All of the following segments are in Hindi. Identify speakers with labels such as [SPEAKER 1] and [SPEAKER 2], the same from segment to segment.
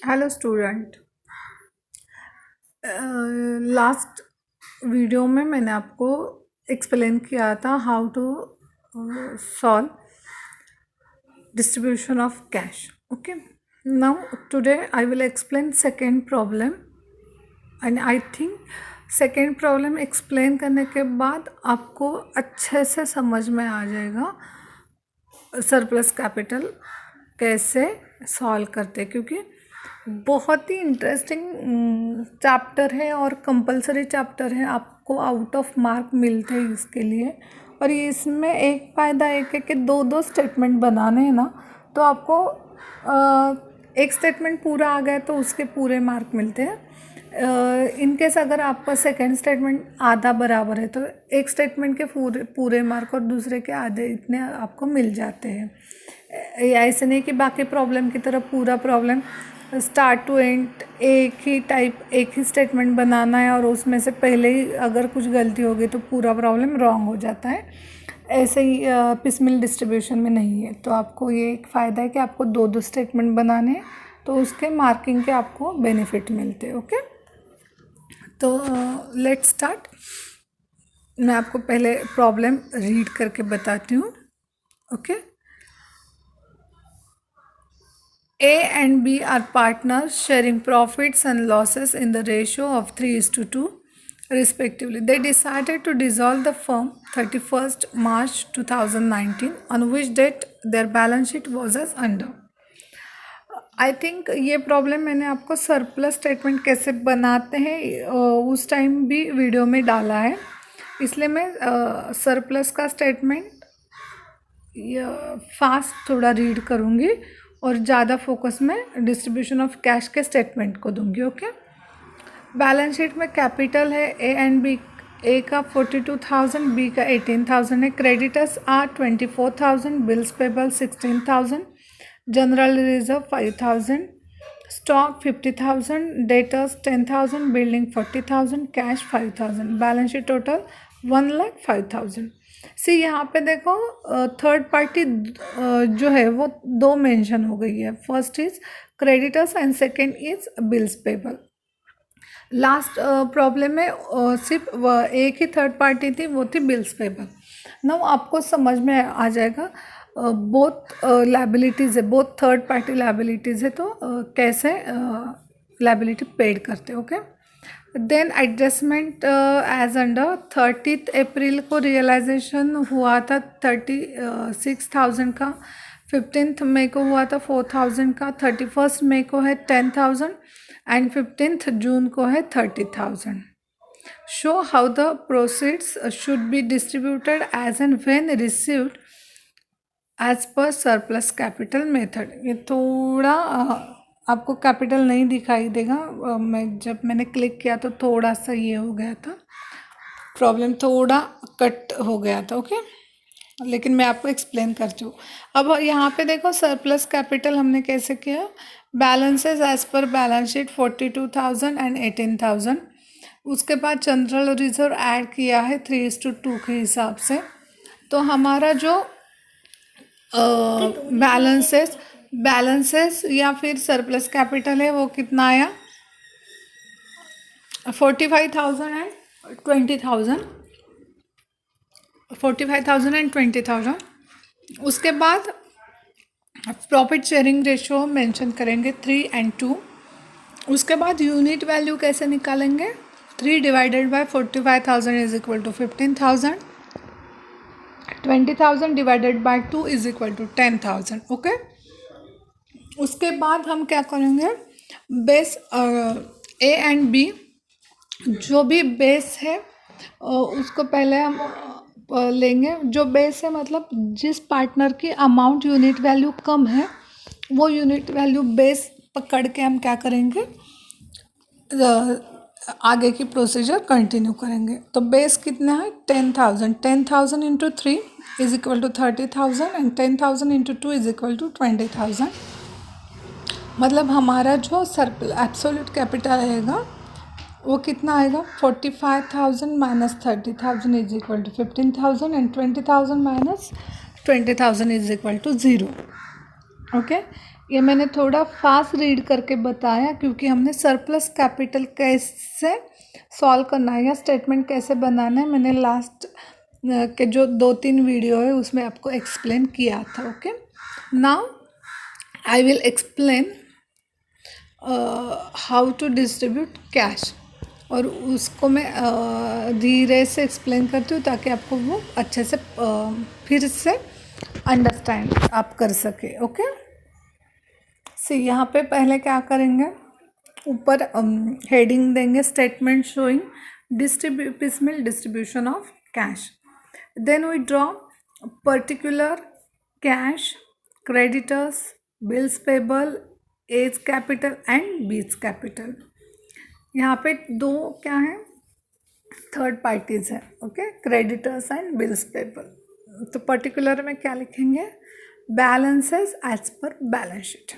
[SPEAKER 1] Hello student. लास्ट वीडियो में मैंने आपको एक्सप्लेन किया था how to solve distribution of cash. Okay, now today I will explain second problem and I think second problem explain करने के बाद आपको अच्छे से समझ में आ जाएगा सरप्लस कैपिटल कैसे सॉल्व करते, क्योंकि बहुत ही इंटरेस्टिंग चैप्टर है और कंपलसरी चैप्टर है। आपको आउट ऑफ मार्क मिलते हैं इसके लिए। और ये इसमें एक फ़ायदा एक है कि दो दो स्टेटमेंट बनाने हैं ना, तो आपको एक स्टेटमेंट पूरा आ गया तो उसके पूरे मार्क मिलते हैं। इनकेस अगर आपका सेकेंड स्टेटमेंट आधा बराबर है तो एक स्टेटमेंट के पूरे मार्क और दूसरे के आधे इतने आपको मिल जाते हैं। ऐसे नहीं कि बाकी प्रॉब्लम की तरह पूरा प्रॉब्लम स्टार्ट टू एंड एक ही स्टेटमेंट बनाना है और उसमें से पहले ही अगर कुछ गलती होगी तो पूरा प्रॉब्लम रॉन्ग हो जाता है। ऐसे ही पिसमिल डिस्ट्रीब्यूशन में नहीं है। तो आपको ये एक फ़ायदा है कि आपको दो दो स्टेटमेंट बनाने हैं तो उसके मार्किंग के आपको बेनिफिट मिलते हैं। ओके, तो लेट्स स्टार्ट। मैं आपको पहले प्रॉब्लम रीड करके बताती हूँ। Okay, A and B are partners sharing profits and losses in the ratio of 3:2 respectively. They decided to dissolve the firm 31st March 2019, on which date their balance sheet was as under. I think ये प्रॉब्लम मैंने आपको सरप्लस स्टेटमेंट कैसे बनाते हैं उस टाइम भी वीडियो में डाला है, इसलिए मैं सरप्लस का स्टेटमेंट फास्ट थोड़ा रीड करूँगी और ज़्यादा फोकस में डिस्ट्रीब्यूशन ऑफ कैश के स्टेटमेंट को दूंगी। ओके, बैलेंस शीट में कैपिटल है ए एंड बी। ए का 42,000, बी का 18,000 है। Creditors are 24,000, bills payable 16,000, general reserve 5,000, stock 50,000, debtors 10,000, building 40,000, cash 5,000। Balance sheet total 1,05,000। See यहाँ पे देखो थर्ड पार्टी जो है वो दो मेंशन हो गई है। First is creditors and second is bills payable. Last problem में सिर्फ एक ही थर्ड पार्टी थी, वो थी बिल्स पेबल। नाउ आपको समझ में आ जाएगा बोथ लायबिलिटीज़ है, बोथ थर्ड पार्टी लायबिलिटीज़ है, तो कैसे लायबिलिटी पेड करते। Okay, then adjustment as under 30 April को रियलाइजेशन हुआ था 36,000 का, 15 मई को हुआ था 4,000 का, 31 मई को है 10,000 एंड 15 जून को है 30,000। Show how the proceeds should be distributed as and when received as per surplus capital method. ये थोड़ा आपको कैपिटल नहीं दिखाई देगा, मैंने क्लिक किया तो थोड़ा सा ये हो गया था, प्रॉब्लम थोड़ा कट हो गया था। ओके, लेकिन मैं आपको एक्सप्लेन करती हूँ। अब यहाँ पे देखो सरप्लस कैपिटल हमने कैसे किया। Balances as per balance sheet 42,000 and 18,000। उसके बाद जनरल रिजर्व ऐड किया है 3:2 के हिसाब से। तो हमारा जो बैलेंसेस या फिर सरप्लस कैपिटल है वो कितना आया, 45,000 एंड 20,000, 45,000 एंड 20,000। उसके बाद प्रॉफिट शेयरिंग रेशो मेंशन करेंगे 3 and 2। उसके बाद यूनिट वैल्यू कैसे निकालेंगे, 3 divided by 45,000 is equal to 15,000, 20,000 divided by 2 is equal to 10,000। Okay, उसके बाद हम क्या करेंगे, बेस ए एंड बी जो भी बेस है उसको पहले हम लेंगे। जो बेस है मतलब जिस पार्टनर की अमाउंट यूनिट वैल्यू कम है वो यूनिट वैल्यू बेस पकड़ के हम क्या करेंगे, आगे की प्रोसीजर कंटिन्यू करेंगे। तो बेस कितना है 10,000, 10,000 into 3 is equal to 30,000 and 10,000 into 2 is equal to 20,000। मतलब हमारा जो एब्सोल्यूट कैपिटल आएगा वो कितना आएगा, 45,000 minus 30,000 is equal to 15,000 and 20,000 minus 20,000 is equal to 0। Okay, ये मैंने थोड़ा फास्ट रीड करके बताया क्योंकि हमने सरप्लस कैपिटल कैसे सॉल्व करना है या स्टेटमेंट कैसे बनाना है मैंने लास्ट के जो 2-3 वीडियो है उसमें आपको एक्सप्लेन किया था. Okay, now I will explain how to distribute cash और उसको मैं धीरे से एक्सप्लेन करती हूँ ताकि आपको वो अच्छे से फिर से अंडरस्टैंड आप कर सके. ओके, सी यहाँ पे पहले क्या करेंगे, ऊपर हेडिंग देंगे statement showing piecemeal distribution of cash. Then we draw particular cash, creditors, bills payable, as capital and beach capital. यहाँ पे दो क्या है, थर्ड पार्टीज है. Okay, creditors and bills payable. तो पर्टिकुलर में क्या लिखेंगे, balances as per balance sheet.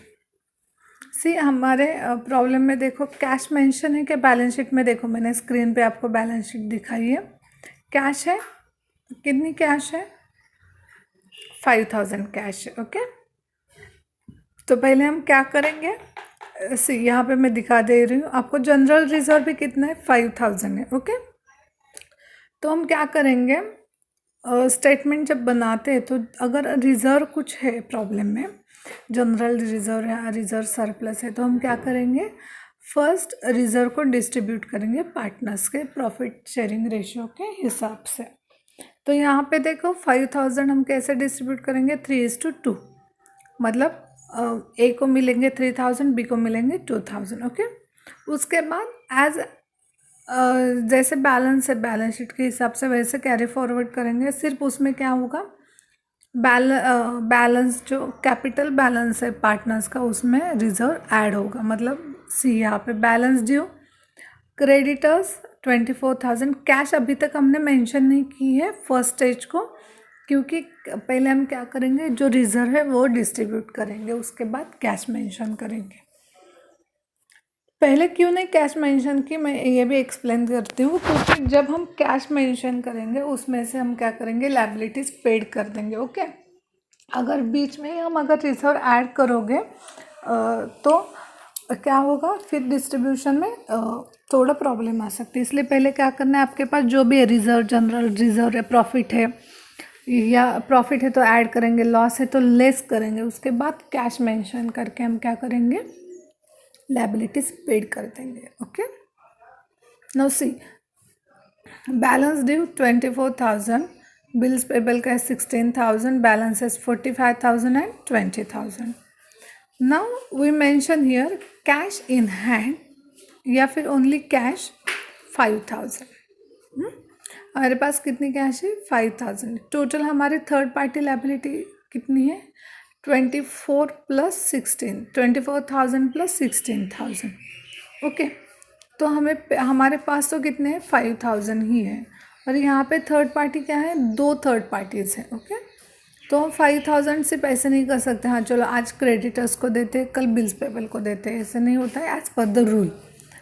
[SPEAKER 1] See हमारे प्रॉब्लम में देखो कैश मेंशन है कि बैलेंस शीट में. देखो मैंने स्क्रीन पे आपको बैलेंस शीट दिखाई है. कैश है, कितनी कैश है, 5000 कैश है. ओके, तो पहले हम क्या करेंगे, सी यहाँ पे मैं दिखा दे रही हूँ आपको. जनरल रिजर्व भी कितना है, 5000 है. ओके, तो हम क्या करेंगे, स्टेटमेंट जब बनाते हैं तो अगर रिजर्व कुछ है प्रॉब्लम में, जनरल रिजर्व या रिजर्व सरप्लस है, तो हम क्या करेंगे, फर्स्ट रिजर्व को डिस्ट्रीब्यूट करेंगे पार्टनर्स के प्रॉफिट शेयरिंग रेशियो के हिसाब से. तो यहाँ पे देखो 5000 हम कैसे डिस्ट्रीब्यूट करेंगे, 3:2. मतलब ए को मिलेंगे 3000, बी को मिलेंगे 2000. ओके, उसके बाद एज जैसे बैलेंस है बैलेंस शीट के हिसाब से वैसे कैरी फॉरवर्ड करेंगे. सिर्फ उसमें क्या होगा, बैलेंस जो कैपिटल बैलेंस है पार्टनर्स का उसमें रिजर्व ऐड होगा. मतलब सी यहाँ पे बैलेंस ड्यू, क्रेडिटर्स 24,000. कैश अभी तक हमने मेंशन नहीं की है फर्स्ट स्टेज को, क्योंकि पहले हम क्या करेंगे, जो रिजर्व है वो डिस्ट्रीब्यूट करेंगे, उसके बाद कैश मेंशन करेंगे. पहले क्यों नहीं कैश मेंशन की, मैं ये भी एक्सप्लेन करती हूँ. क्योंकि जब हम कैश मेंशन करेंगे उसमें से हम क्या करेंगे, लायबिलिटीज़ पेड कर देंगे. ओके, अगर बीच में ही हम अगर रिजर्व ऐड करोगे तो क्या होगा, फिर डिस्ट्रीब्यूशन में थोड़ा प्रॉब्लम आ सकती है. इसलिए पहले क्या करना है, आपके पास जो भी है रिजर्व, जनरल रिजर्व है, प्रॉफिट है या प्रॉफिट है तो ऐड करेंगे, लॉस है तो लेस करेंगे, उसके बाद कैश मेंशन करके हम क्या करेंगे, लायबिलिटीज पेड कर देंगे. Okay, now see balance due 24,000, bills payable का है 16,000, balances 45,000 and 20,000. Now we mention here cash in hand या फिर ओनली कैश 5,000. हमारे पास कितनी कैश है, 5,000. टोटल हमारी थर्ड पार्टी लायबिलिटी कितनी है, 24 + 16, 24,000 + 16,000. ओके, तो हमारे पास तो कितने हैं, 5,000 ही है. और यहाँ पे थर्ड पार्टी क्या है, 2 थर्ड पार्टीज़ हैं. ओके, तो हम 5,000 से पैसे नहीं कर सकते, हाँ चलो आज क्रेडिटर्स को देते, कल बिल्स पेबल को देते, ऐसे नहीं होता है एज पर द रूल.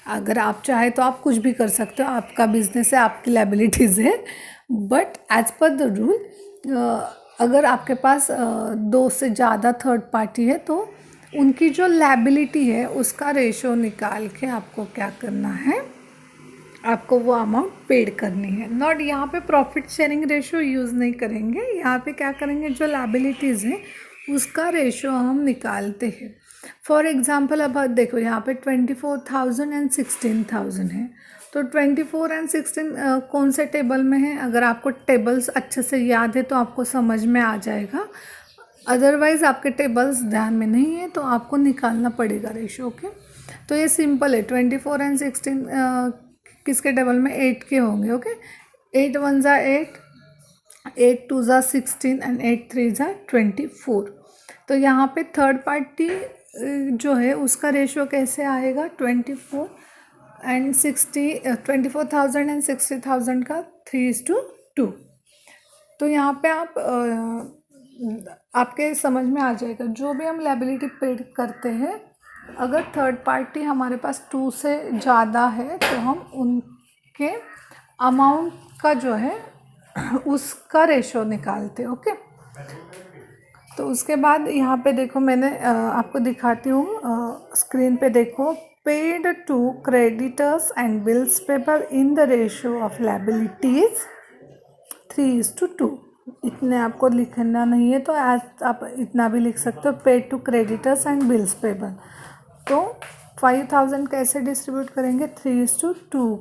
[SPEAKER 1] अगर आप चाहे तो आप कुछ भी कर सकते हो, आपका बिजनेस है, आपकी लायबिलिटीज़ है, but as per the rule अगर आपके पास 2 से ज़्यादा थर्ड पार्टी है तो उनकी जो लायबिलिटी है उसका रेशो निकाल के आपको क्या करना है, आपको वो अमाउंट पेड करनी है. नॉट यहाँ पे प्रॉफिट शेयरिंग रेशो यूज़ नहीं करेंगे, यहाँ पे क्या करेंगे, जो लायबिलिटीज़ हैं उसका रेशो हम निकालते हैं. फॉर एग्जांपल अब देखो यहाँ पे 24,000 एंड 16,000 है, तो 24 एंड 16 कौन से टेबल में है, अगर आपको टेबल्स अच्छे से याद है तो आपको समझ में आ जाएगा. अदरवाइज़ आपके टेबल्स ध्यान में नहीं है तो आपको निकालना पड़ेगा रेशो. ओके, तो ये सिंपल है. 24 एंड 16 किसके टेबल में, 8 के होंगे. ओके, 8 1 ज़ा 8, 8 2 ज़ा 16 एंड 8 3 ज़ा 24. तो यहाँ पे थर्ड पार्टी जो है उसका रेशो कैसे आएगा, 24,000 एंड 60,000 का 3:2. तो यहाँ पे आपके समझ में आ जाएगा, जो भी हम लायबिलिटी पेड करते हैं अगर थर्ड पार्टी हमारे पास 2 से ज़्यादा है तो हम उनके अमाउंट का जो है उसका रेशो निकालते. ओके, तो उसके बाद यहाँ पे देखो, मैंने आपको दिखाती हूँ, स्क्रीन पे देखो, paid to creditors and bills payable in the ratio of liabilities 3:2। इतने आपको लिखना नहीं है, तो आज आप इतना भी लिख सकते हो, paid to creditors and bills payable. तो 5,000 कैसे डिस्ट्रीब्यूट करेंगे, 3:2।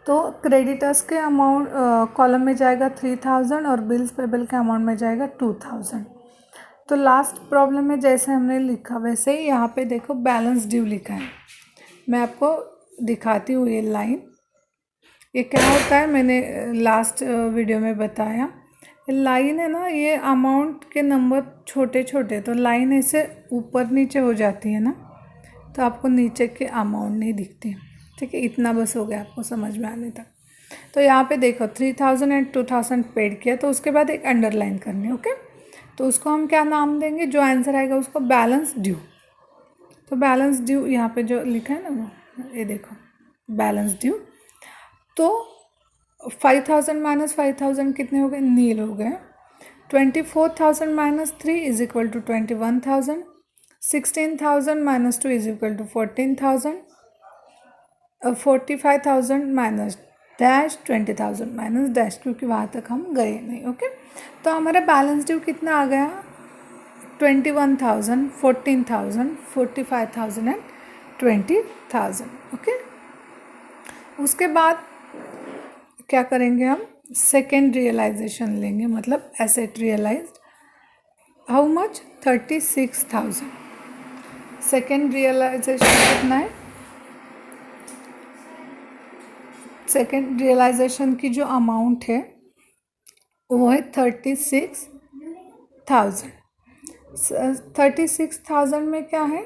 [SPEAKER 1] तो क्रेडिटर्स के अमाउंट कॉलम में जाएगा 3,000 और बिल्स पेबल के अमाउंट में जाएगा 2,000। तो लास्ट प्रॉब्लम में जैसे हमने लिखा वैसे ही यहाँ पे देखो बैलेंस ड्यू लिखा है। मैं आपको दिखाती हूँ ये लाइन। ये क्या होता है, मैंने लास्ट वीडियो में बताया, लाइन है ना, ये अमाउंट के नंबर छोटे छोटे, तो लाइन ऐसे ऊपर नीचे हो जाती है ना, तो आपको नीचे के अमाउंट नहीं दिखते। ठीक है, इतना बस हो गया आपको समझ में आने तक। तो यहाँ पे देखो 3,000 एंड 2,000 पेड किया, तो उसके बाद एक अंडरलाइन करनी है। ओके, तो उसको हम क्या नाम देंगे, जो आंसर आएगा उसको बैलेंस ड्यू। तो बैलेंस ड्यू यहाँ पे जो लिखा है ना, वो ये देखो बैलेंस ड्यू। तो 5,000 माइनस 5,000 कितने हो गए, नील हो गए। 24,000 minus 3 is equal to 21,000। 16,000 minus 2 is equal to 14,000। 45,000 minus dash 20,000 minus dash, क्योंकि वहाँ तक हम गए नहीं। ओके, तो हमारा बैलेंस ड्यू कितना आ गया, 21,000, 14,000, 45,000 एंड 20,000। ओके, उसके बाद क्या करेंगे, हम सेकेंड रियलाइजेशन लेंगे, मतलब asset realized. How much, 36,000। Second realization कितना है, सेकेंड रियलाइजेशन की जो अमाउंट है वो है 36,000। 36,000 में क्या है,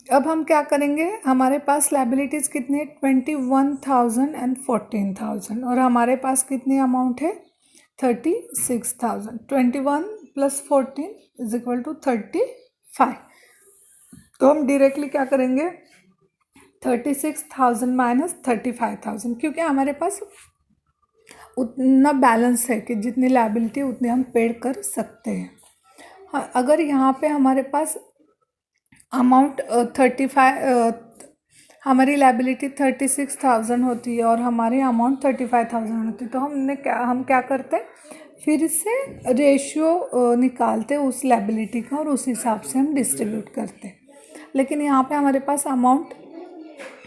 [SPEAKER 1] अब हम क्या करेंगे, हमारे पास लायबिलिटीज़ कितनी है, 21,000 एंड 14,000, और हमारे पास कितनी अमाउंट है, 36,000। 21 प्लस 14 इज इक्वल टू 35। तो हम डायरेक्टली क्या करेंगे, 36,000 माइनस 35,000, क्योंकि हमारे पास उतना बैलेंस है कि जितनी लायबिलिटी उतनी हम पेड कर सकते हैं। हाँ, अगर यहाँ पे हमारे पास अमाउंट 35, हमारी लायबिलिटी 36,000 होती है और हमारी अमाउंट 35,000 होती है, तो हम क्या करते हैं, फिर से रेशियो निकालते उस लायबिलिटी का और उस हिसाब से हम डिस्ट्रीब्यूट करते हैं। लेकिन यहाँ पे हमारे पास अमाउंट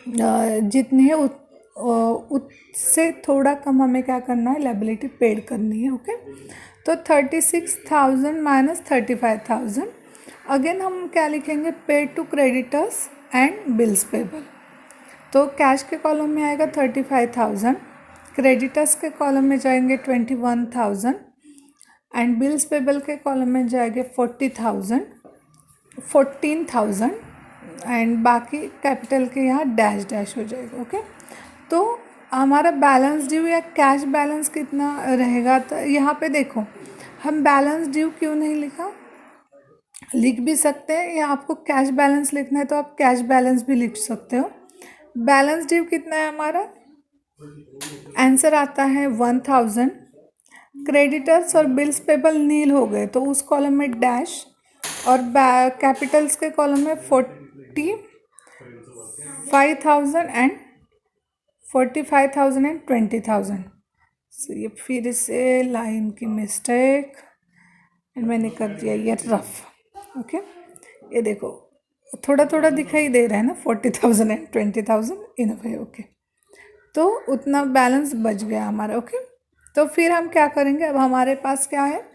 [SPEAKER 1] जितनी है उससे थोड़ा कम हमें क्या करना है, लायबिलिटी पेड करनी है। ओके, तो 36,000 माइनस 35,000, अगेन हम क्या लिखेंगे, paid to creditors and bills payable. तो कैश के कॉलम में आएगा 35,000, क्रेडिटर्स के कॉलम में जाएंगे 21,000 एंड बिल्स पेबल के कॉलम में जाएंगे 14,000 एंड बाकी कैपिटल के यहाँ डैश डैश हो जाएगा। ओके, तो हमारा बैलेंस ड्यू या कैश बैलेंस कितना रहेगा, तो यहाँ पे देखो हम बैलेंस ड्यू क्यों नहीं लिखा, लिख भी सकते हैं, या आपको कैश बैलेंस लिखना है तो आप कैश बैलेंस भी लिख सकते हो। बैलेंस ड्यू कितना है हमारा, आंसर आता है 1,000। क्रेडिटर्स और बिल्स पेबल नील हो गए, तो उस कॉलम में डैश, और कैपिटल्स के कॉलम में 45,000 एंड 45,000 एंड 20,000। ये फिर से लाइन की मिस्टेक, मैंने कर दिया ये रफ। ओके, ये देखो थोड़ा थोड़ा दिखाई दे रहा है ना, 40,000 एंड 20,000 इनफ है। ओके, तो उतना बैलेंस बच गया हमारा। ओके, तो फिर हम क्या करेंगे, अब हमारे पास क्या है,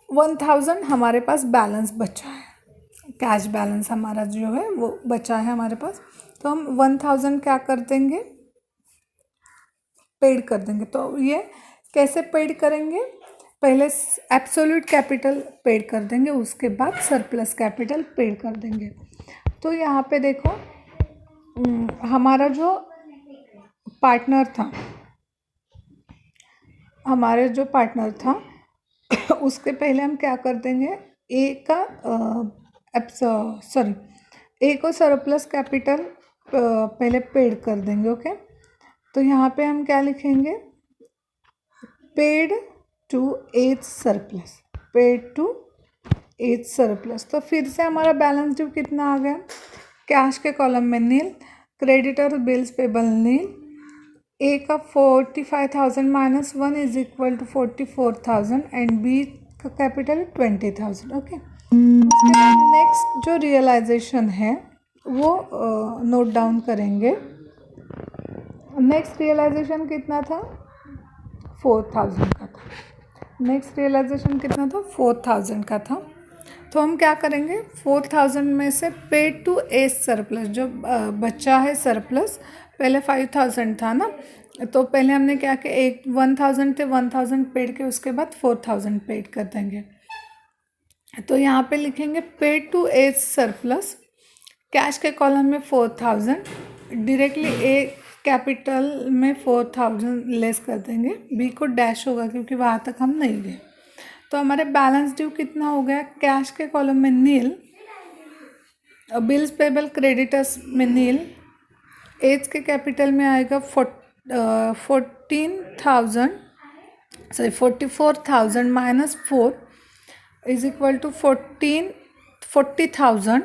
[SPEAKER 1] 1,000 हमारे पास बैलेंस बचा है, कैश बैलेंस हमारा जो है वो बचा है हमारे पास, तो हम 1,000 क्या कर देंगे, पेड कर देंगे। तो ये कैसे पेड करेंगे, पहले एब्सोल्यूट कैपिटल पेड कर देंगे, उसके बाद सरप्लस कैपिटल पेड कर देंगे। तो यहाँ पे देखो हमारा जो पार्टनर था, उसके पहले हम क्या कर देंगे, ए को सरप्लस कैपिटल पहले पेड कर देंगे। ओके, तो यहाँ पे हम क्या लिखेंगे, paid to as surplus, paid to as surplus. तो फिर से हमारा बैलेंस ड्यू कितना आ गया, कैश के कॉलम में nil, creditor bills payable nil, A का 45,000 minus 1 is equal to 44,000 and B का कैपिटल 20,000। ओके, उसके बाद नेक्स्ट जो रियलाइजेशन है वो नोट डाउन करेंगे। नेक्स्ट रियलाइजेशन कितना था, 4,000 का था। नेक्स्ट रियलाइजेशन कितना था, 4,000 का था। तो हम क्या करेंगे, 4,000 में से पेड टू एज सरप्लस, जो बच्चा है सरप्लस, पहले 5,000 था ना, तो पहले हमने क्या किया, 1,000 थे, 1,000 पेड के, उसके बाद 4,000 पेड कर देंगे। तो यहाँ पे लिखेंगे paid to as surplus, cash के कॉलम में 4,000, डायरेक्टली ए कैपिटल में 4,000 लेस कर देंगे, बी को डैश होगा क्योंकि वहाँ तक हम नहीं गए। तो हमारे बैलेंस ड्यू कितना हो गया, कैश के कॉलम में नील, बिल्स पेबल क्रेडिटर्स में नील, एज के कैपिटल में आएगा 44,000 minus 4 is equal to 40,000,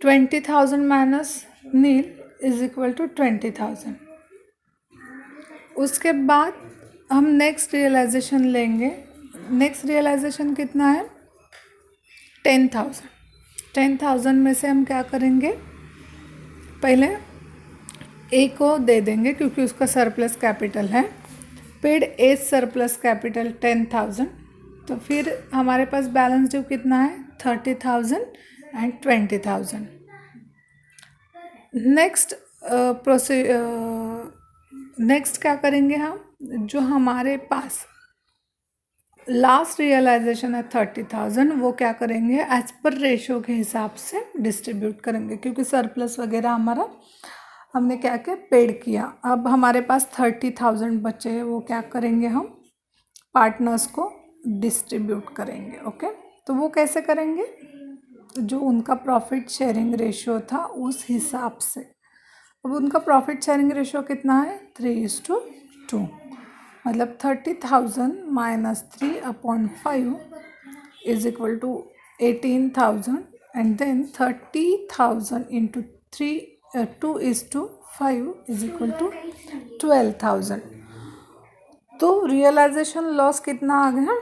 [SPEAKER 1] 20,000 minus nil is equal to 20,000। उसके बाद हम नेक्स्ट रियलाइजेशन लेंगे। नेक्स्ट रियलाइजेशन कितना है, 10,000। 10,000 में से हम क्या करेंगे, पहले ए को दे देंगे क्योंकि उसका सरप्लस कैपिटल है, पेड एज सरप्लस कैपिटल 10,000। तो फिर हमारे पास बैलेंस ड्यू कितना है, 30,000 एंड 20,000। नेक्स्ट क्या करेंगे हम, जो हमारे पास लास्ट रियलाइजेशन है 30,000, वो क्या करेंगे, एज पर रेशो के हिसाब से डिस्ट्रीब्यूट करेंगे, क्योंकि सरप्लस वगैरह हमारा हमने क्या क्या पेड किया। अब हमारे पास 30,000 बचे हैं, वो क्या करेंगे, हम पार्टनर्स को डिस्ट्रीब्यूट करेंगे। ओके, तो वो कैसे करेंगे, जो उनका प्रॉफिट शेयरिंग रेशियो था उस हिसाब से। अब उनका प्रॉफिट शेयरिंग रेशियो कितना है, 3:2, मतलब 30,000 minus 3/5 is equal to 18,000 and then 30,000 into 2:5 is equal to 12,000। तो रियलाइजेशन लॉस कितना आ गया,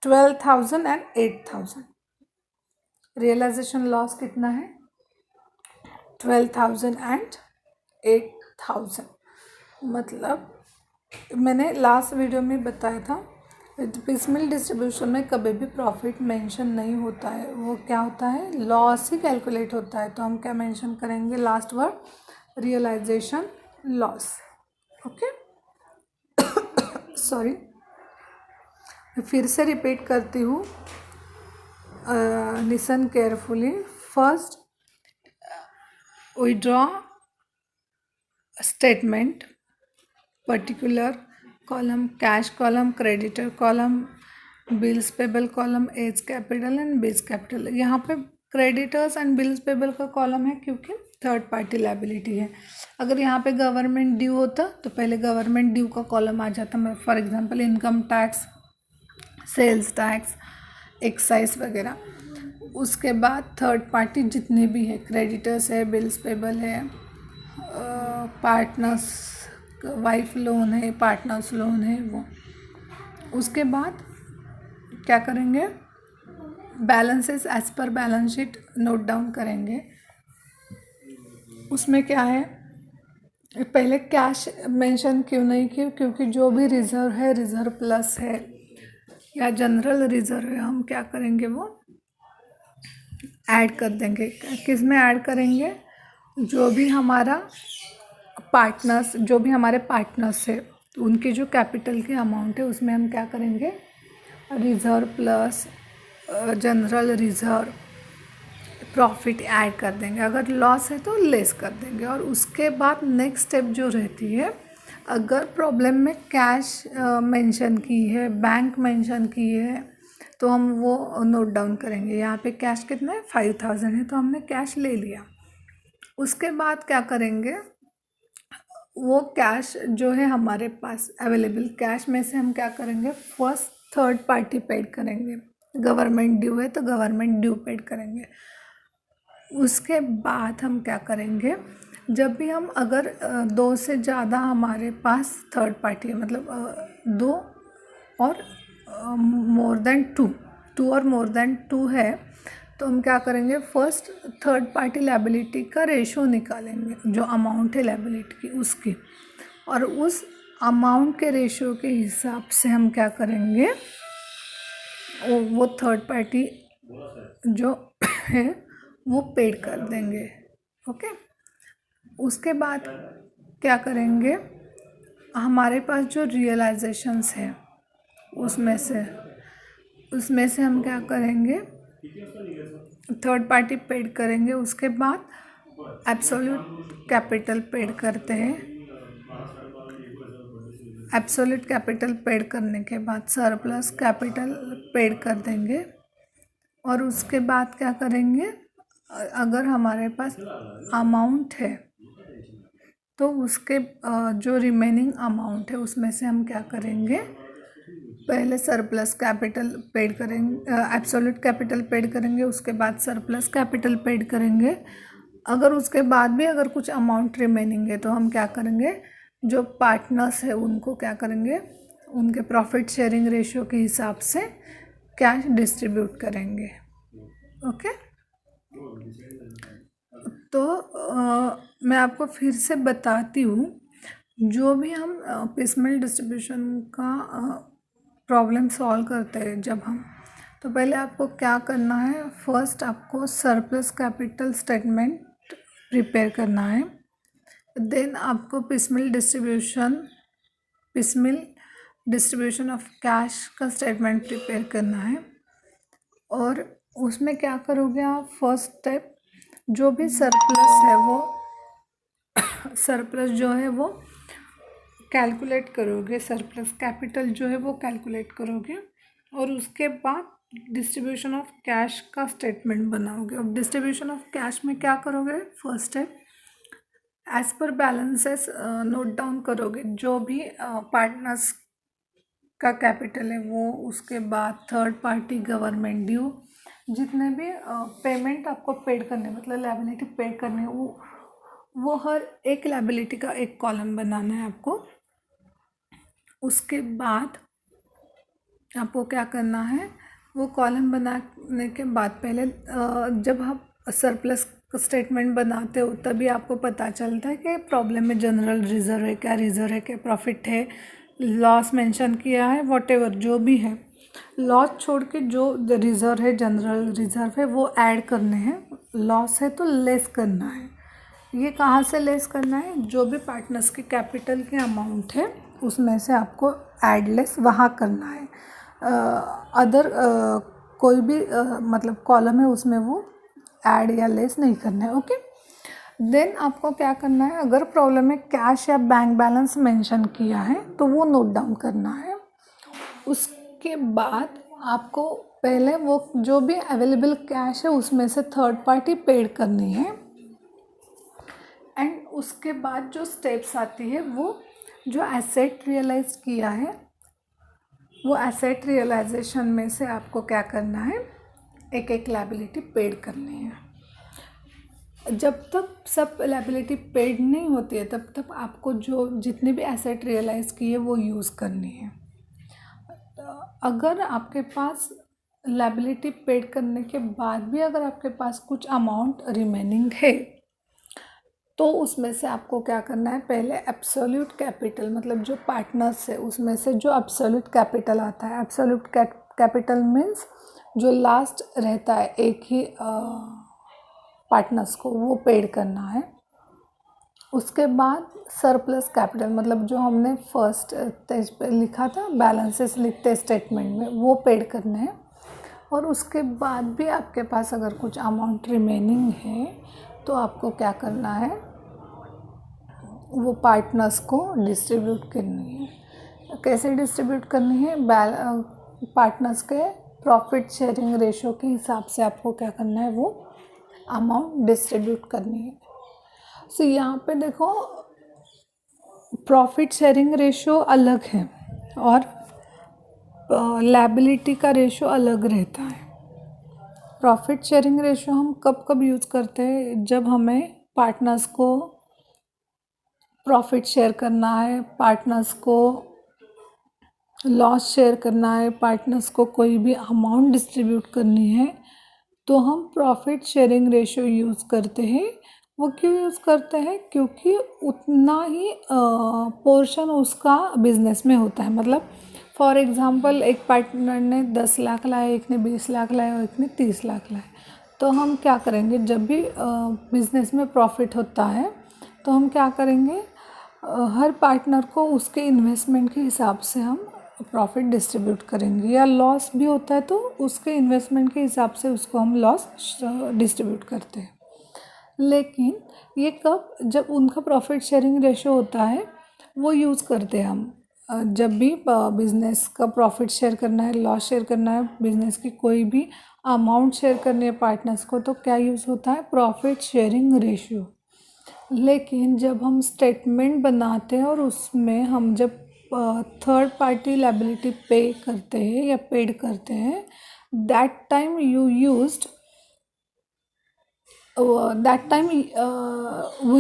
[SPEAKER 1] 12,000 एंड 8,000। रियलाइजेशन लॉस कितना है, 12,000 एंड 8,000। मतलब मैंने लास्ट वीडियो में बताया था, पिसमिल डिस्ट्रीब्यूशन में कभी भी प्रॉफिट मेंशन नहीं होता है, वो क्या होता है, लॉस ही कैलकुलेट होता है। तो हम क्या मेंशन करेंगे, last word, realization loss. Okay, sorry, फिर से रिपीट करती हूँ, listen carefully. First withdraw statement, particular column, cash column, creditor column, bills payable column, as capital and bills capital. यहाँ पे क्रेडिटर्स एंड बिल्स पेबल का कॉलम है क्योंकि थर्ड पार्टी लायबिलिटी है। अगर यहाँ पे गवर्नमेंट ड्यू होता तो पहले गवर्नमेंट ड्यू का कॉलम आ जाता, मैं for example income tax, sales tax, excise वगैरह। उसके बाद थर्ड पार्टी जितने भी है, क्रेडिटर्स है, बिल्स पेबल है, पार्टनर्स, वाइफ लोन है, पार्टनर्स लोन है, वो। उसके बाद क्या करेंगे, balances as per balance sheet note down करेंगे। उसमें क्या है, पहले कैश मेंशन क्यों नहीं किया, क्योंकि जो भी रिज़र्व है, रिज़र्व प्लस है या जनरल रिज़र्व है, हम क्या करेंगे, वो ऐड कर देंगे। किस में ऐड करेंगे, जो भी हमारा पार्टनर्स, जो भी हमारे पार्टनर्स है उनके जो कैपिटल की अमाउंट है उसमें हम क्या करेंगे, reserve plus general reserve profit add कर देंगे। अगर लॉस है तो लेस कर देंगे। और उसके बाद नेक्स्ट स्टेप जो रहती है, अगर प्रॉब्लम में कैश मेंशन की है, बैंक मेंशन की है, तो हम वो नोट डाउन करेंगे। यहाँ पे कैश कितना है, 5,000 है, तो हमने कैश ले लिया। उसके बाद क्या करेंगे, वो कैश जो है हमारे पास अवेलेबल कैश में से हम क्या करेंगे, फर्स्ट थर्ड पार्टी पेड करेंगे। गवर्नमेंट ड्यू है तो गवर्नमेंट ड्यू पेड करेंगे। उसके बाद हम क्या करेंगे, जब भी हम अगर दो से ज़्यादा हमारे पास थर्ड पार्टी है, मतलब दो और मोर देन टू और मोर देन टू है, तो हम क्या करेंगे, फर्स्ट थर्ड पार्टी लायबिलिटी का रेशो निकालेंगे, जो अमाउंट है लायबिलिटी की उसकी, और उस अमाउंट के रेशो के हिसाब से हम क्या करेंगे, वो थर्ड पार्टी जो है वो पेड कर देंगे। ओके, उसके बाद क्या करेंगे, हमारे पास जो रियलाइजेशंस है उसमें से हम क्या करेंगे, थर्ड पार्टी पेड करेंगे। उसके बाद एब्सोल्यूट कैपिटल पेड करते हैं। एब्सोल्यूट कैपिटल पेड करने के बाद सरप्लस कैपिटल पेड कर देंगे। और उसके बाद क्या करेंगे, अगर हमारे पास अमाउंट है तो उसके जो रिमेनिंग अमाउंट है उसमें से हम क्या करेंगे, पहले सरप्लस कैपिटल पेड करेंगे, एब्सोल्यूट कैपिटल पेड करेंगे, उसके बाद सरप्लस कैपिटल पेड करेंगे। अगर उसके बाद भी अगर कुछ अमाउंट रिमेनिंग है तो हम क्या करेंगे, जो पार्टनर्स है उनको क्या करेंगे, उनके प्रॉफिट शेयरिंग रेशियो के हिसाब से कैश डिस्ट्रीब्यूट करेंगे। ओके, तो मैं आपको फिर से बताती हूँ, जो भी हम पिसमेल डिस्ट्रीब्यूशन का प्रॉब्लम सॉल्व करते हैं जब हम, तो पहले आपको क्या करना है, फर्स्ट आपको सरप्लस कैपिटल स्टेटमेंट प्रिपेयर करना है। देन आपको पिसमेल डिस्ट्रीब्यूशन ऑफ कैश का स्टेटमेंट प्रिपेयर करना है। और उसमें क्या करोगे आप, फर्स्ट स्टेप जो भी सरप्लस है वो सरप्लस जो है वो कैलकुलेट करोगे, सरप्लस कैपिटल जो है वो कैलकुलेट करोगे, और उसके बाद डिस्ट्रीब्यूशन ऑफ कैश का स्टेटमेंट बनाओगे। अब डिस्ट्रीब्यूशन ऑफ कैश में क्या करोगे, first step as per balances note down करोगे, जो भी पार्टनर्स का कैपिटल है वो, उसके बाद थर्ड पार्टी गवर्नमेंट ड्यू, जितने भी पेमेंट आपको पेड करने, मतलब लायबिलिटी पेड करने, वो हर एक लायबिलिटी का एक कॉलम बनाना है आपको। उसके बाद आपको क्या करना है, वो कॉलम बनाने के बाद पहले जब आप सरप्लस स्टेटमेंट बनाते हो तभी आपको पता चलता है कि प्रॉब्लम में जनरल रिजर्व है, क्या रिजर्व है, क्या प्रॉफिट है, लॉस मेंशन किया है, व्हाटएवर जो भी है। लॉस छोड़ के जो रिजर्व है, जनरल रिजर्व है, वो ऐड करने हैं। लॉस है तो लेस करना है। ये कहाँ से लेस करना है, जो भी पार्टनर्स की कैपिटल के अमाउंट है उसमें से आपको ऐड लेस वहाँ करना है। अदर कोई भी मतलब कॉलम है उसमें वो ऐड या लेस नहीं करना है। ओके, देन आपको क्या करना है, अगर प्रॉब्लम में कैश या बैंक बैलेंस मेंशन किया है तो वो नोट डाउन करना है। उसके बाद आपको पहले वो जो भी अवेलेबल कैश है उसमें से थर्ड पार्टी पेड करनी है। एंड उसके बाद जो स्टेप्स आती है, वो जो एसेट रियलाइज किया है वो एसेट रियलाइजेशन में से आपको क्या करना है, एक एक लायबिलिटी पेड करनी है। जब तक सब लायबिलिटी पेड नहीं होती है तब तक आपको जो जितने भी एसेट रियलाइज की है वो यूज़ करनी है। अगर आपके पास लायबिलिटी पेड करने के बाद भी अगर आपके पास कुछ अमाउंट रिमेनिंग है तो उसमें से आपको क्या करना है, पहले एब्सोल्यूट कैपिटल, मतलब जो पार्टनर्स है उसमें से जो एब्सोल्यूट कैपिटल आता है, एब्सोल्यूट कैपिटल मीन्स जो लास्ट रहता है एक ही पार्टनर्स को, वो पेड करना है। उसके बाद सरप्लस कैपिटल, मतलब जो हमने फर्स्ट पेज पे लिखा था बैलेंसेस लिखते स्टेटमेंट में, वो पेड करने हैं। और उसके बाद भी आपके पास अगर कुछ अमाउंट रिमेनिंग है तो आपको क्या करना है, वो पार्टनर्स को डिस्ट्रीब्यूट करनी है। कैसे डिस्ट्रीब्यूट करनी है, पार्टनर्स के प्रॉफिट शेयरिंग रेशियो के हिसाब से आपको क्या करना है, वो अमाउंट डिस्ट्रीब्यूट करनी है। सो यहाँ पे देखो प्रॉफिट शेयरिंग रेशो अलग है और लायबिलिटी का रेशो अलग रहता है। प्रॉफिट शेयरिंग रेशो हम कब कब यूज़ करते हैं, जब हमें पार्टनर्स को प्रॉफिट शेयर करना है, पार्टनर्स को लॉस शेयर करना है, पार्टनर्स को कोई भी अमाउंट डिस्ट्रीब्यूट करनी है, तो हम प्रॉफिट शेयरिंग रेशो यूज़ करते हैं। वो क्यों यूज़ करते हैं? क्योंकि उतना ही पोर्शन उसका बिजनेस में होता है। मतलब फॉर एग्ज़ाम्पल एक पार्टनर ने 10 लाख लाए, एक ने 20 लाख लाए और एक ने 30 लाख लाए, तो हम क्या करेंगे, जब भी बिजनेस में प्रॉफिट होता है तो हम क्या करेंगे, हर पार्टनर को उसके इन्वेस्टमेंट के हिसाब से हम प्रॉफिट डिस्ट्रीब्यूट करेंगे, या लॉस भी होता है तो उसके इन्वेस्टमेंट के हिसाब से उसको हम लॉस डिस्ट्रीब्यूट करते हैं। लेकिन ये कब, जब उनका प्रॉफिट शेयरिंग रेशो होता है वो यूज़ करते हैं हम। जब भी बिज़नेस का प्रॉफिट शेयर करना है, लॉस शेयर करना है, बिज़नेस की कोई भी अमाउंट शेयर करनी है पार्टनर्स को, तो क्या यूज़ होता है, प्रॉफिट शेयरिंग रेशियो। लेकिन जब हम स्टेटमेंट बनाते हैं और उसमें हम जब थर्ड पार्टी लायबिलिटी पे करते हैं या पेड करते हैं, that time we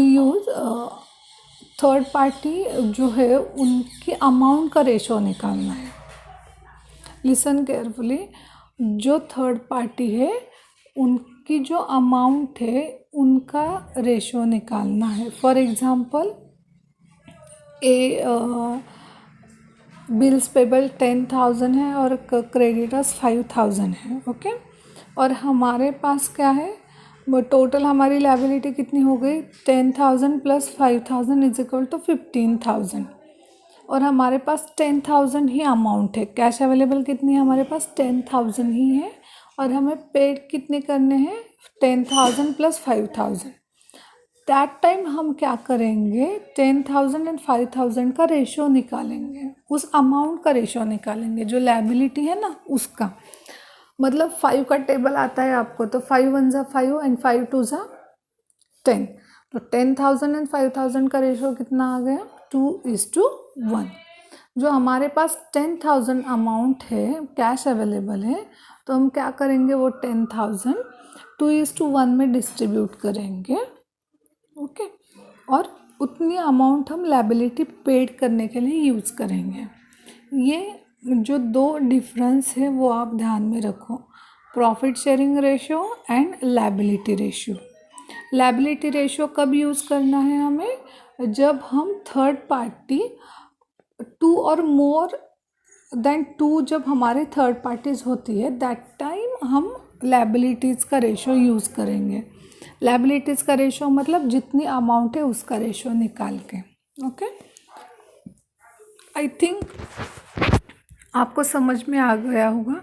[SPEAKER 1] use third party जो है उनकी अमाउंट का रेशो निकालना है। लिसन केयरफुली, जो थर्ड पार्टी है उनकी जो अमाउंट है उनका रेशो निकालना है। फॉर एग्ज़ाम्पल बिल्स पेबल 10,000 है और क्रेडिटर्स 5,000 है, ओके। और हमारे पास क्या है, वो टोटल हमारी लायबिलिटी कितनी हो गई, 10,000 प्लस 5,000 इज इक्वल टू 15,000। और हमारे पास 10,000 ही अमाउंट है, कैश अवेलेबल कितनी है हमारे पास, 10,000 ही है। और हमें पेड कितने करने हैं, 10,000 प्लस 5,000। दैट टाइम हम क्या करेंगे, 10,000 एंड 5,000 का रेशो निकालेंगे, उस अमाउंट का रेशो निकालेंगे जो लायबिलिटी है ना उसका। मतलब 5 का टेबल आता है आपको, तो 5 1 ज़ा 5 एंड 5 2 ज़ा 10, तो 10,000 एंड 5,000 का रेशो कितना आ गया, 2:1। जो हमारे पास 10,000 अमाउंट है, कैश अवेलेबल है, तो हम क्या करेंगे, वो 10,000 2:1 में डिस्ट्रीब्यूट करेंगे, ओके। और उतनी अमाउंट हम लायबिलिटी पेड करने के लिए यूज़ करेंगे। ये जो दो डिफरेंस है वो आप ध्यान में रखो, profit sharing ratio and liability ratio. Liability ratio कब यूज़ करना है हमें, जब हम थर्ड पार्टी 2 और मोर देन 2 जब हमारे थर्ड पार्टीज होती है, दैट टाइम हम लायबिलिटीज़ का रेशो यूज़ करेंगे। लायबिलिटीज़ का रेशो मतलब जितनी अमाउंट है उसका रेशो निकाल के, ओके। आई थिंक आपको समझ में आ गया होगा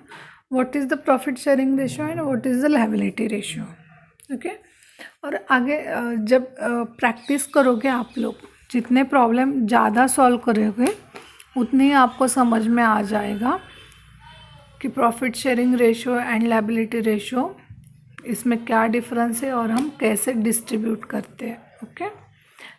[SPEAKER 1] what is the profit sharing ratio and what is the liability ratio, okay. और आगे जब प्रैक्टिस करोगे आप लोग, जितने प्रॉब्लम ज़्यादा सॉल्व करोगे उतनी ही आपको समझ में आ जाएगा कि profit sharing ratio and liability ratio इसमें क्या डिफरेंस है और हम कैसे डिस्ट्रीब्यूट करते हैं, ओके।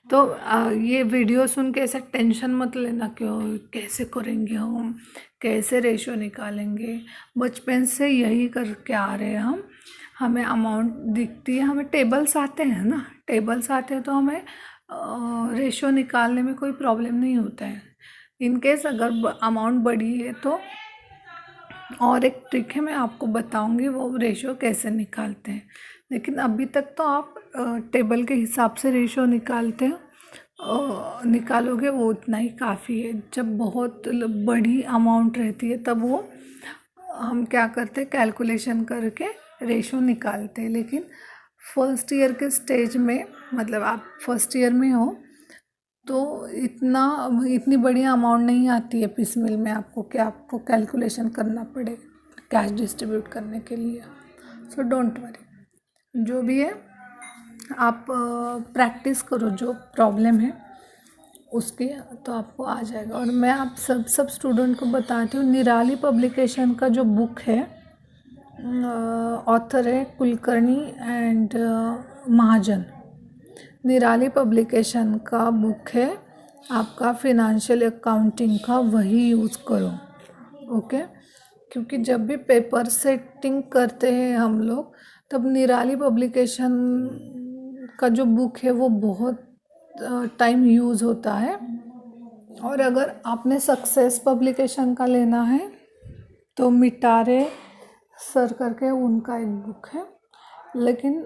[SPEAKER 1] तो ये वीडियो सुन के ऐसा टेंशन मत लेना क्यों कैसे करेंगे हम, कैसे रेशो निकालेंगे, बचपन से यही करके आ रहे हैं हम। हमें अमाउंट दिखती है, हमें टेबल्स आते हैं ना, टेबल्स आते हैं तो हमें रेशो निकालने में कोई प्रॉब्लम नहीं होता है। इनकेस अगर अमाउंट बड़ी है तो और एक ट्रिक है, मैं आपको बताऊंगी वो रेशो कैसे निकालते हैं। लेकिन अभी तक तो आप टेबल के हिसाब से रेशो निकालते हैं, निकालोगे वो उतना ही काफ़ी है। जब बहुत बड़ी अमाउंट रहती है तब वो हम क्या करते हैं, कैलकुलेशन करके रेशो निकालते हैं। लेकिन फर्स्ट ईयर के स्टेज में, मतलब आप फर्स्ट ईयर में हो तो इतनी बड़ी अमाउंट नहीं आती है पिसमिल में आपको कि आपको कैलकुलेशन करना पड़े कैश डिस्ट्रीब्यूट करने के लिए। सो डोंट वरी, जो भी है आप प्रैक्टिस करो, जो प्रॉब्लम है उसके तो आपको आ जाएगा। और मैं आप सब स्टूडेंट को बताती हूँ, निराली पब्लिकेशन का जो बुक है, ऑथर है कुलकर्णी एंड महाजन। निराली पब्लिकेशन का बुक है आपका फिनेंशियल अकाउंटिंग का वही यूज़ करो। ओके, क्योंकि जब भी पेपर सेटिंग करते हैं हम लोग, तब निराली पब्लिकेशन का जो बुक है वो बहुत टाइम यूज़ होता है। और अगर आपने सक्सेस पब्लिकेशन का लेना है तो मिटारे सर करके उनका एक बुक है, लेकिन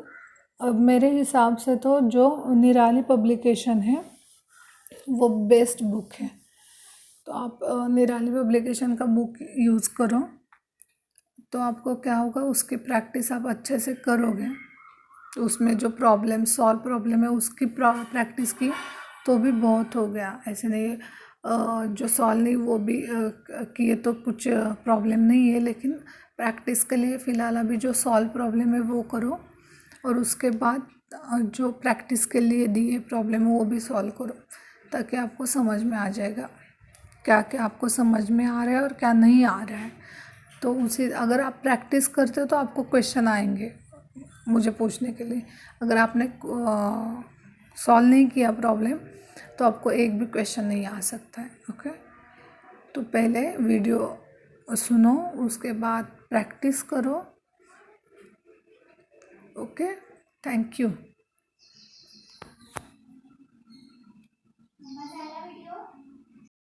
[SPEAKER 1] अब मेरे हिसाब से तो जो निराली पब्लिकेशन है वो बेस्ट बुक है। तो आप निराली पब्लिकेशन का बुक यूज़ करो, तो आपको क्या होगा, उसकी प्रैक्टिस आप अच्छे से करोगे। तो उसमें जो सॉल्व प्रॉब्लम है उसकी प्रैक्टिस की तो भी बहुत हो गया। ऐसे नहीं जो सॉल्व नहीं वो भी किए तो कुछ प्रॉब्लम नहीं है, लेकिन प्रैक्टिस के लिए फ़िलहाल अभी जो सॉल्व प्रॉब्लम है वो करो, और उसके बाद जो प्रैक्टिस के लिए दी है प्रॉब्लम वो भी सॉल्व करो, ताकि आपको समझ में आ जाएगा क्या क्या आपको समझ में आ रहा है और क्या नहीं आ रहा है। तो उसी अगर आप प्रैक्टिस करते हो तो आपको क्वेश्चन आएंगे मुझे पूछने के लिए। अगर आपने सॉल्व नहीं किया प्रॉब्लम तो आपको एक भी क्वेश्चन नहीं आ सकता है। ओके, तो पहले वीडियो सुनो, उसके बाद प्रैक्टिस करो। Okay, thank you.